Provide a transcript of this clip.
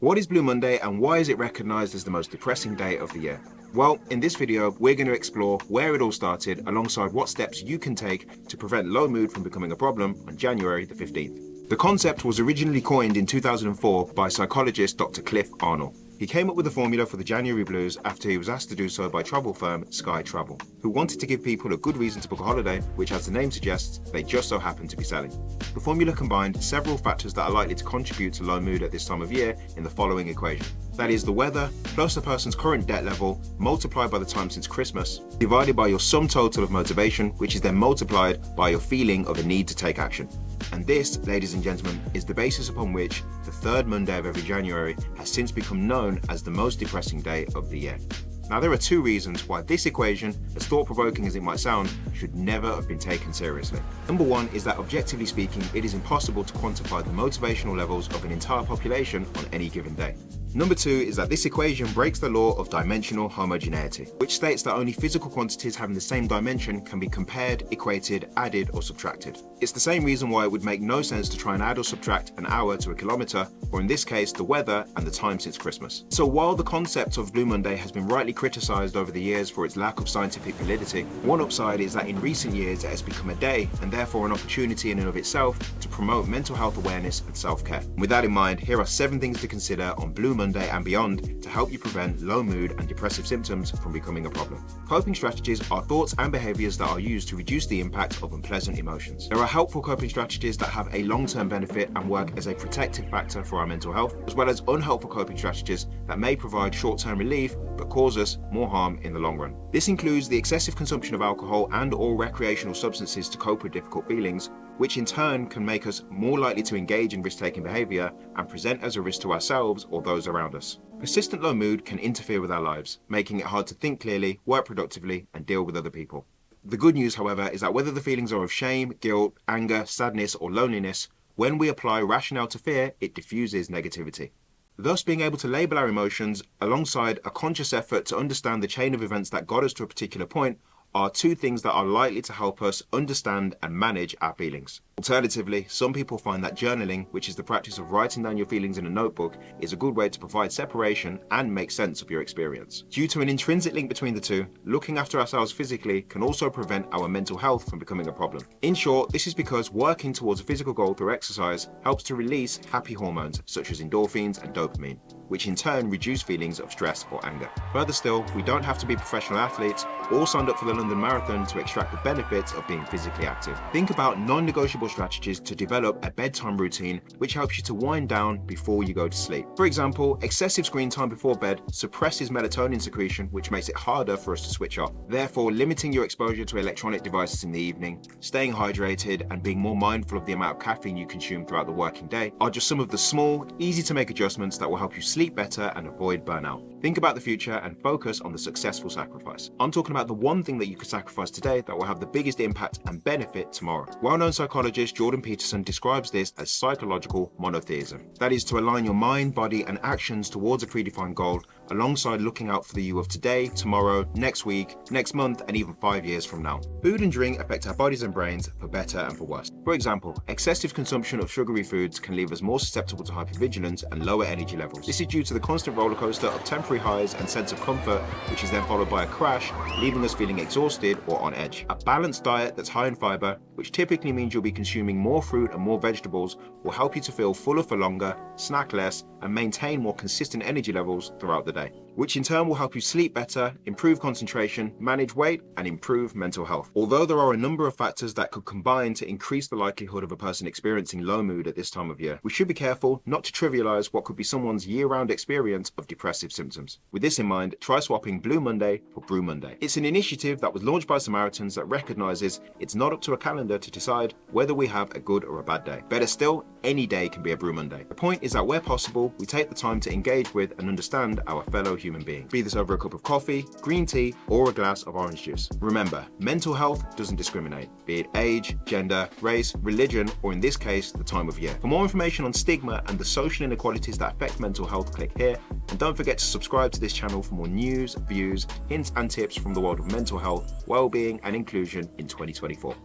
What is Blue Monday and why is it recognized as the most depressing day of the year? Well, in this video, we're going to explore where it all started alongside what steps you can take to prevent low mood from becoming a problem on January the 15th. The concept was originally coined in 2004 by psychologist Dr. Cliff Arnold. He came up with a formula for the January blues after he was asked to do so by travel firm Sky Travel, who wanted to give people a good reason to book a holiday, which, as the name suggests, they just so happen to be selling. The formula combined several factors that are likely to contribute to low mood at this time of year in the following equation. That is the weather plus the person's current debt level multiplied by the time since Christmas, divided by your sum total of motivation, which is then multiplied by your feeling of a need to take action. And this, ladies and gentlemen, is the basis upon which the third Monday of every January has since become known as the most depressing day of the year. Now, there are two reasons why this equation, as thought-provoking as it might sound, should never have been taken seriously. Number one is that, objectively speaking, it is impossible to quantify the motivational levels of an entire population on any given day. Number two is that this equation breaks the law of dimensional homogeneity, which states that only physical quantities having the same dimension can be compared, equated, added, or subtracted. It's the same reason why it would make no sense to try and add or subtract an hour to a kilometre, or in this case, the weather and the time since Christmas. So while the concept of Blue Monday has been rightly criticised over the years for its lack of scientific validity, one upside is that in recent years it has become a day, and therefore an opportunity in and of itself, to promote mental health awareness and self-care. With that in mind, here are 7 things to consider on Blue Monday and beyond to help you prevent low mood and depressive symptoms from becoming a problem. Coping strategies are thoughts and behaviours that are used to reduce the impact of unpleasant emotions. There are helpful coping strategies that have a long-term benefit and work as a protective factor for our mental health, as well as unhelpful coping strategies that may provide short-term relief but cause us more harm in the long run. This includes the excessive consumption of alcohol and/or recreational substances to cope with difficult feelings, which in turn can make us more likely to engage in risk-taking behaviour and present as a risk to ourselves or those around us. Persistent low mood can interfere with our lives, making it hard to think clearly, work productively, and deal with other people. The good news, however, is that whether the feelings are of shame, guilt, anger, sadness, or loneliness, when we apply rationale to fear, it diffuses negativity. Thus, being able to label our emotions alongside a conscious effort to understand the chain of events that got us to a particular point are 2 things that are likely to help us understand and manage our feelings. Alternatively, some people find that journaling, which is the practice of writing down your feelings in a notebook, is a good way to provide separation and make sense of your experience. Due to an intrinsic link between the two, looking after ourselves physically can also prevent our mental health from becoming a problem. In short, this is because working towards a physical goal through exercise helps to release happy hormones such as endorphins and dopamine, which in turn reduce feelings of stress or anger. Further still, we don't have to be professional athletes or signed up for the London Marathon to extract the benefits of being physically active. Think about non-negotiable strategies to develop a bedtime routine which helps you to wind down before you go to sleep. For example, excessive screen time before bed suppresses melatonin secretion, which makes it harder for us to switch off. Therefore, limiting your exposure to electronic devices in the evening, staying hydrated, and being more mindful of the amount of caffeine you consume throughout the working day are just some of the small, easy to make adjustments that will help you sleep better and avoid burnout. Think about the future and focus on the successful sacrifice. I'm talking about the one thing that you could sacrifice today that will have the biggest impact and benefit tomorrow. Well-known psychologist Jordan Peterson describes this as psychological monotheism. That is to align your mind, body, and actions towards a predefined goal alongside looking out for the you of today, tomorrow, next week, next month, and even 5 years from now. Food and drink affect our bodies and brains for better and for worse. For example, excessive consumption of sugary foods can leave us more susceptible to hypervigilance and lower energy levels. This is due to the constant roller coaster of temporary highs and sense of comfort, which is then followed by a crash, leaving us feeling exhausted or on edge. A balanced diet that's high in fiber, which typically means you'll be consuming more fruit and more vegetables, will help you to feel fuller for longer, snack less, and maintain more consistent energy levels throughout the day, which in turn will help you sleep better, improve concentration, manage weight, and improve mental health. Although there are a number of factors that could combine to increase the likelihood of a person experiencing low mood at this time of year, we should be careful not to trivialize what could be someone's year-round experience of depressive symptoms. With this in mind, try swapping Blue Monday for Brew Monday. It's an initiative that was launched by Samaritans that recognizes it's not up to a calendar to decide whether we have a good or a bad day. Better still, any day can be a Brew Monday. The point is that where possible, we take the time to engage with and understand our fellow human being. Be this over a cup of coffee, green tea, or a glass of orange juice. Remember, mental health doesn't discriminate, be it age, gender, race, religion, or in this case, the time of year. For more information on stigma and the social inequalities that affect mental health, click here. And don't forget to subscribe to this channel for more news, views, hints, and tips from the world of mental health, well-being, and inclusion in 2024.